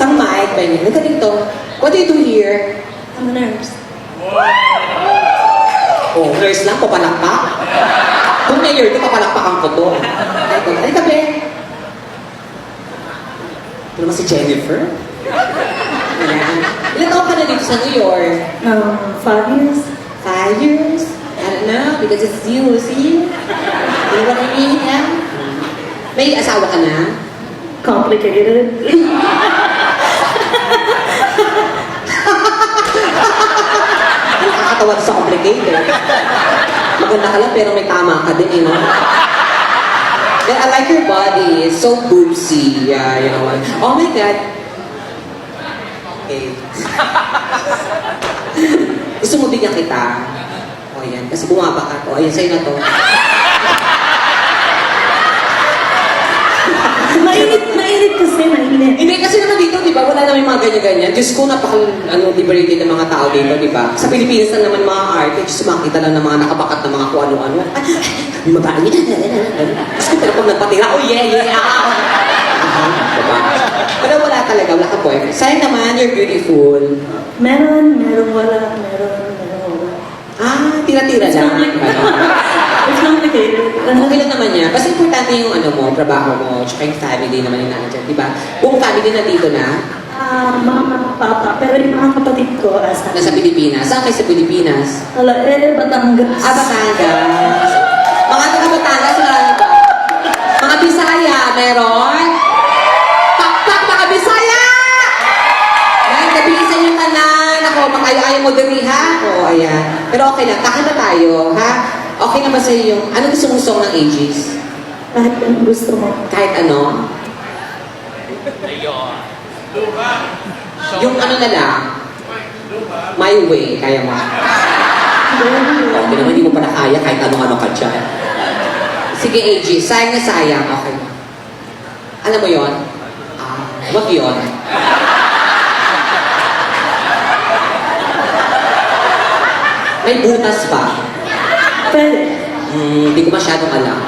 Isang mic, ganyan. Nagka dito. What do you do here? I'm a nurse. Oh, nurse lang, papalakpak. Kung mayor ito, papalakpakan ko to. Ay, kape. Ito naman si Jennifer. Ayan. Ilan taon ka na dito sa New York? 5 years. 5 years? I don't know, because it's you, see? You know what I mean, yeah? May asawa ka na? Complicated. Nakakatawa sa complicated. Maganda ka lang, pero may tama ka din, you know? Then I like your body. It's so boobsy. Yeah, you know what? Oh my God. Okay. Gusto mo bigyan kita? O yan, kasi bumaba ka to. Ayan, sa'yo na to. Mainit kasi, mainit. Hindi, kasi naman dito, di ba, wala naman mga ganyan-ganyan. Diyos ko, liberated ng mga tao dito, di ba? Sa Pilipinas lang naman mga arte, Diyos, makita lang ng mga nakabakat na mga kung ano-ano. Ay, yung babae niya, Diyos ko, pero pag nagpatira, oh yeah, diba? Pero wala talaga, wala ka boyfriend. Sayang naman, you're beautiful. Meron wala. Ah, tira-tira lang. It's complicated. Okay lang naman niya. Basta importante yung ano mo, trabaho mo, tsaka yung family naman yung nandiyan, di ba? Buong family nandito na, Mama, papa, pero yung mga kapatid ko, nasa Pilipinas. Saan kayo sa Pilipinas? Batangas. Batangas. Mga taga-Batangas, marami ba? Mga Bisaya, meron? Pakpak, mga Bisaya! Dahil nabilisan yung tanan. Ako, makayo-ayaw mo diri, ha? Oo, ayan. Pero okay lang, kakanta tayo, ha? Okay na ba sa'yo yung, ano gusto mong song ng Aegis? Kahit anong gusto mo. Kahit ano? Yung ano na lang, My Way, kaya mo. Okay naman, hindi mo pa na kaya kahit ano-ano ka dyan. Sige, Aegis, sayang na sayang. Okay. Alam mo yon? Wag yun. May butas pa. Pwede. Hindi ko masyadong alam.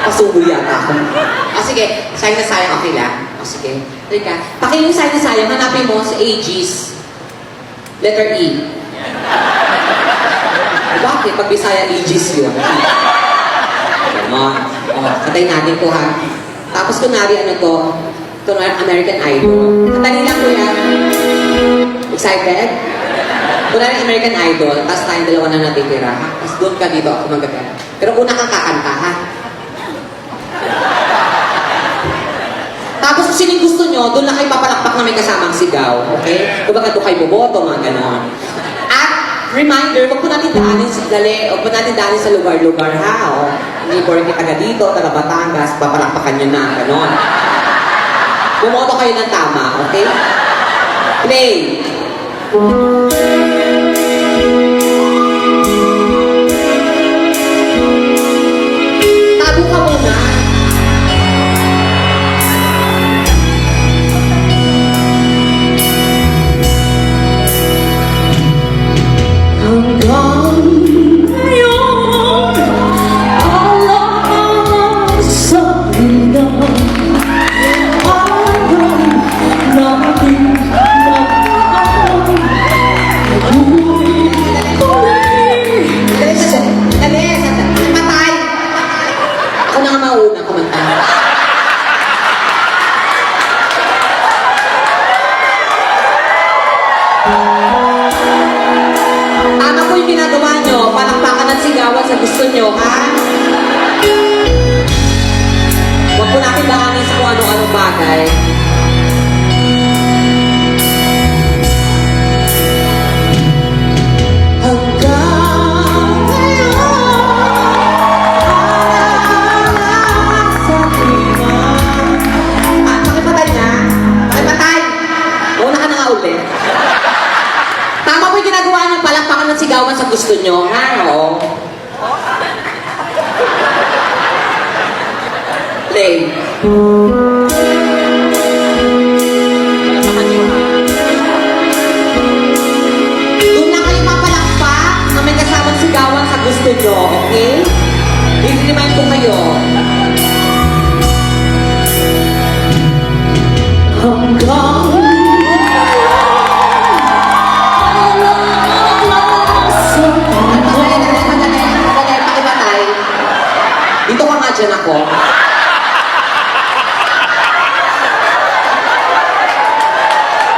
Pasubol yata ako. Sige, sayang na sayang, okay lang. Sige. Teka, pakinggan sayang na sayang, hanapin mo sa Aegis. Letter E. Bakit? Pag Bisaya, Aegis yun. Ganon. Katayin natin to, ha. Tapos kunwari, ano to? Ito na American Idol. Katayin lang, kuya. Excited? Kunwari American Idol, tapos tayong dalawa na natitira. Tapos doon ka dito ako magagana. Pero una kang kakanta, ha? Tapos kung sino yung gusto nyo, doon lang kayo papalakpak na may kasamang sigaw. Okay? Kung baka doon kayo boboto, mga ganon. At, reminder, huwag po natin daanin sa huwag po natin daanin sa lugar-lugar, ha? O, hindi po rin taga dito, taga Batangas, papalakpakan nyo na, ganon. Bumoto kayo ng tama, okay? Play! Tago ka muna. Hanggang ngayon, alam sa inyo, hanggang natin matay! Ako na nga mauna kumanta. Tama po yung ginagawa nyo. Palakpakan at sigawan sa gusto nyo, ha? Huwag po natin daanin sa kung ano-anong bagay. Tama po yung ginagawa niyo, palakpakan at sigawan sa gusto niyo, ha? Oo. Play. Palakpakan niyo, ha? Doon na kayo papalakpak na may kasamang sigawan sa gusto niyo, okay? I-remind ko kayo. dyan ako.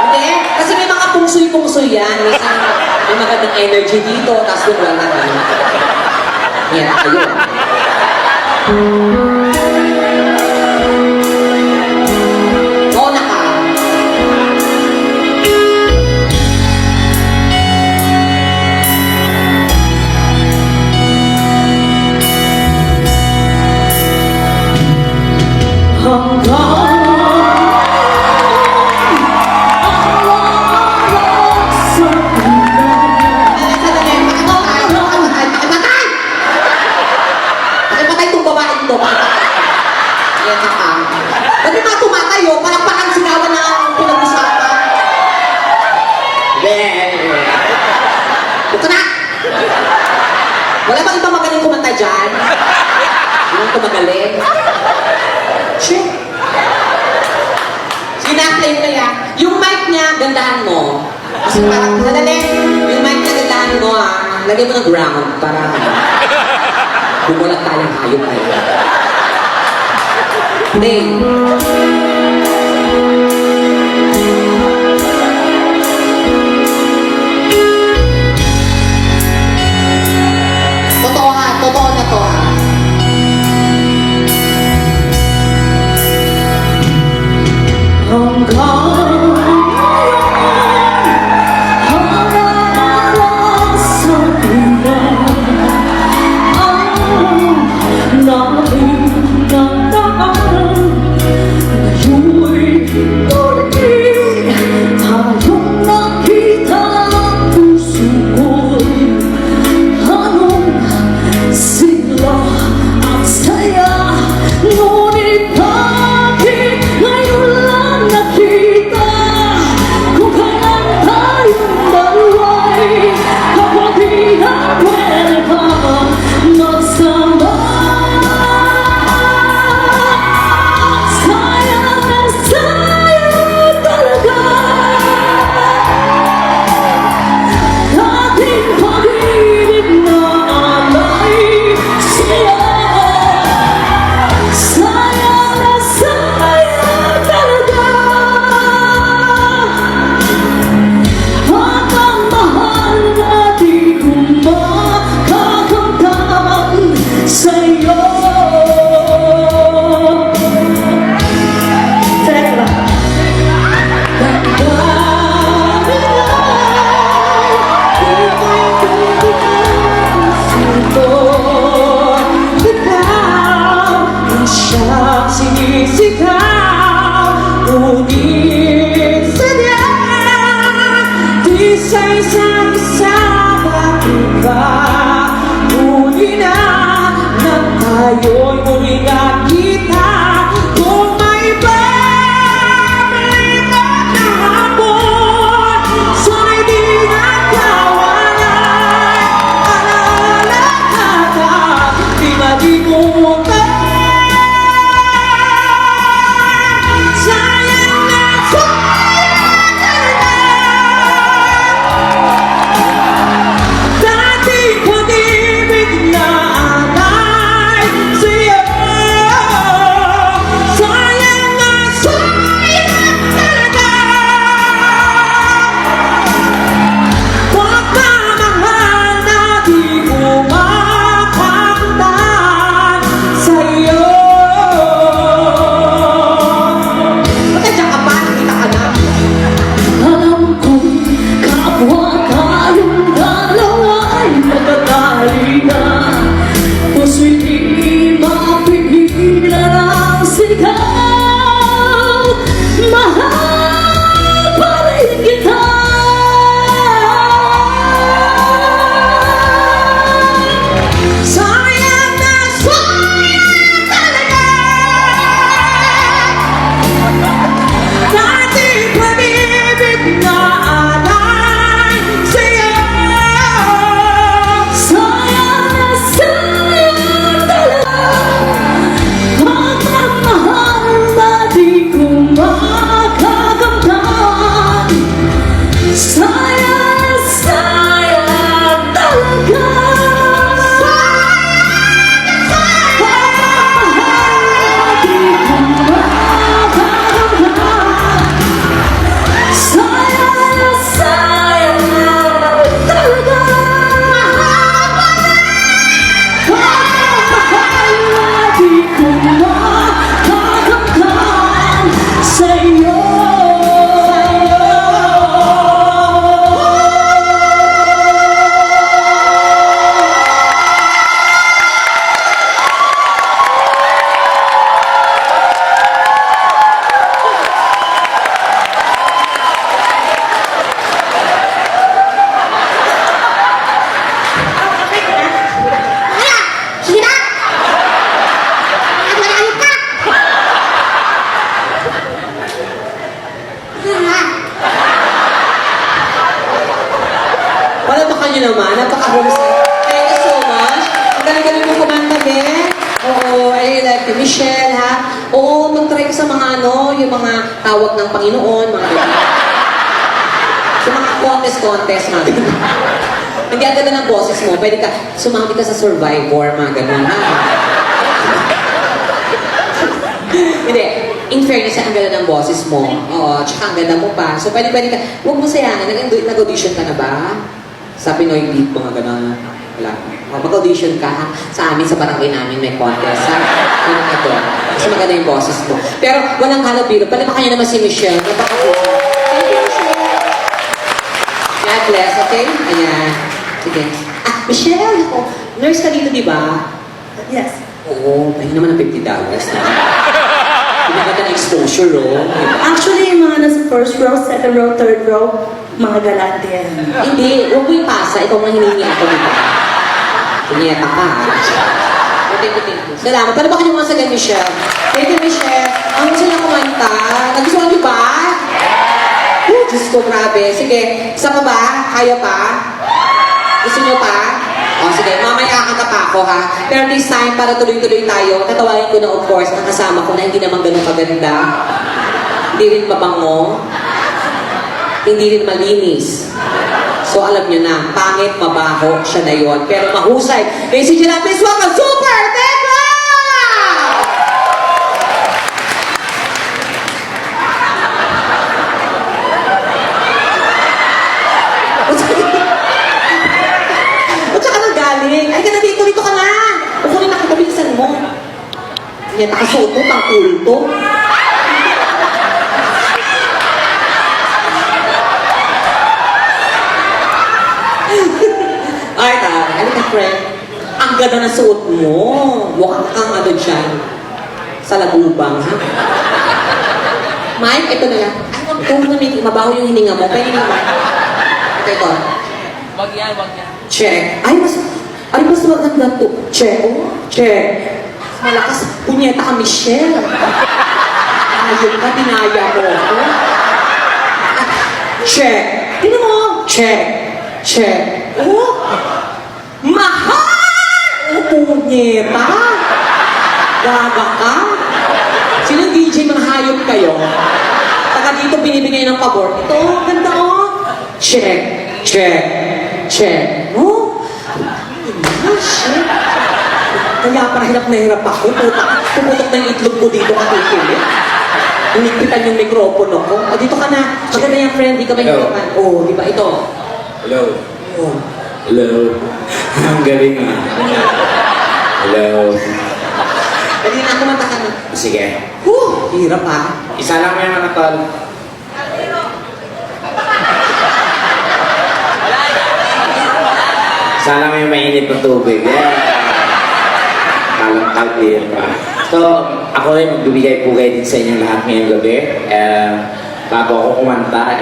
Hindi, kasi may mga pungsoy-pungsoy yan. Minsan, may magandang energy dito, tapos doon wala na. Yan, ayun. Oo na ka. Patay itong babaeng to. Yan ka ka. Ba't di mga tumatayo? Palakpakan sigawan na ang pinag-usapan. Buka na! Wala bang ibang magaling kumanta dyan? Yung kumagaling? Shit! Sinaklaim na yan. Yung mic niya, gandahan mo. Kasi parang, sadali, yung mic niya, gandahan mo ha. Lagyan mo ng ground para bumulat tayong hayop na yun. Hindi. Totoo ha, totoo na to ha. Tayo'y muling nakita kung may babalik at kahapon sana'y di nagkawanay. Alaala ka, di malimutan. Sayang na sayang talaga. Dati pag-ibig na sa Ate Michelle, ha? Oo, mag-try ka sa mga yung mga tawag ng Panginoon, mga ganyan. Sa mga contest, mga ganyan. Hindi ang ganda ng boses mo, pwede ka, sumama ka sa Survivor, mga ganun, ha? Hindi, in fairness, ang ganda ng boses mo. Oo, tsaka ang ganda mo pa. So, pwede ka, huwag mo sayangin, nag-audition ka na ba? Sa Pinoy Beat, mga ganun. Wala. O, mag-audition ka, ha? Sa amin, sa barangay namin, may contest, ha? Ano ka to? Kasi maganda yung boses mo. Pero, walang halabiro. Palipakan niyo naman si Michelle. Napakabuti. Thank you, Michelle. God bless, okay? Ayan. Sige. Ah, Michelle! Oh, nurse ka dito, di ba? Yes. Oo, tayo naman ng $50. Pinaganda ng exposure, oh. Diba? Actually, yung mga nasa first row, second row, third row, mga galante yan. Hindi, huwag mo ipasa. Ikaw nga hiningi ako, di ba? Punyeta ka, ha? Okay, okay. Salamat. Paano ba kayo mga sagan, Michelle? Thank you, Michelle. Ang gusto na kumanta. Nagustuhan niyo ba? Diyos ko, grabe. Sige, isa pa ba? Kaya pa? Gusto niyo pa? O, sige, mamaya kanta pa ako, ha? Pero this time, para tuloy-tuloy tayo, tatawagin ko na, of course, ang kasama ko na hindi naman ganun kaganda. Hindi rin mabango. Hindi rin malinis. So, alam nyo na, pangit, mabaho, siya na yun. Pero mahusay. Ladies and gentlemen, please welcome Super Tekla! O tsaka nang galing. Ay ka na dito ka na. Ukunin na kita, bilisan mo. Yan, nakasuot mo, pang kulto. Ay, halika friend. Ang ganda na suot mo. Mukhang kang ano dyan. Sa lagubang, ha? Mike, ito na lang. Ay, wag ko na may mabaho yung hininga mo. Pwede naman. Ito. Wag yan, wag yan. Check. Ay, mas maganda to. Check. Oh, check. Malakas. Punyeta ka, Michelle. Ayun ka, dinaya mo ako. Check. Tingnan mo. Check. Check. Oh! Mahal! Oh, punyeta. Gaga ka. Sino DJ, mga hayop kayo? Taga dito binibigay ng pabor. Ito, ganda oh. Check. Check. Check. Oh? Ah, shit. Kaya para hirap na hirap ako. Pumutok na yung itlog ko dito katutulit. Inigpitan yung mikropono ko. O, dito ka na. Maganda yung friend, di ka may Hello. hirapan. Oh, di ba ito? Hello. Oh. Hello. Ang galing ah. Hello. Dali na, kumanta ka na. Sige. Hirap ah. Isa lang yan mga tol. Isa lang yung mainit na tubig. Yeah. Kalang clear pa. So, ako rin magbibigay pugay din sa inyong lahat ngayong gabi. Bago ako kumanta,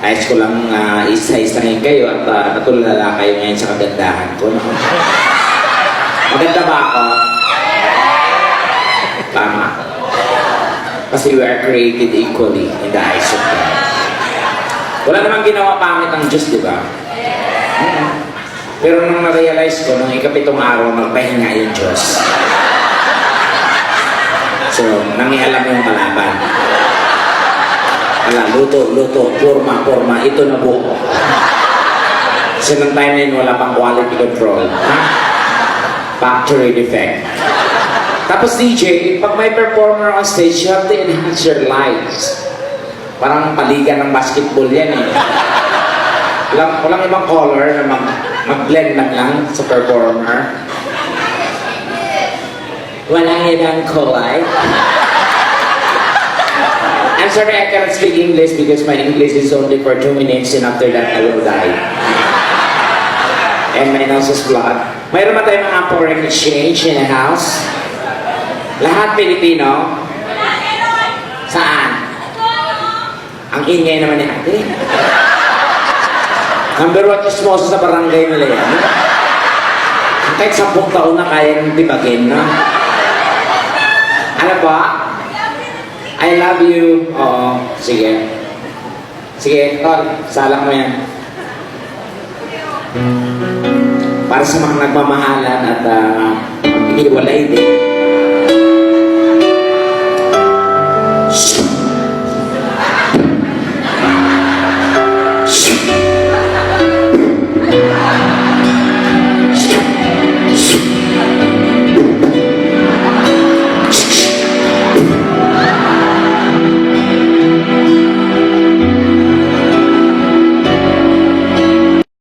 ayos ko lang isa-isahin kayo at natulala kayo ngayon sa kagandahan ko. No? Maganda ba ako? Tama. Kasi we are created equally in the eyes of God. Wala namang ginawa pangit ang Diyos, di ba? Pero nung na-realize ko, nung ikapitong araw, magpahinga yung Diyos. So, nangialam yung kalaban. Ala, luto, forma, ito na buo. Kasi nung time na yun, wala pang quality control. Ha? Factory defect. Tapos DJ, pag may performer on stage, you have to enhance your lights. Parang paligan ng basketball yan eh. Walang ibang color na mag-blend lang sa performer. Walang ibang kulay. I'm sorry I cannot speak English because my English is only for 2 minutes and after that I will die. And my nose is blood. Mayroon ba tayong mga foreign exchange in the house? Lahat Pilipino? Saan? Ang ingay naman ni ate. Number 1 chismoso sa barangay nila yan. Kahit 10 taon na kaya nang tibagin, no? Ano ba? I love you. Oo, sige. Sige, tol, salang mo yan. Para sa mga nagmamahalan at mag-iwalay din.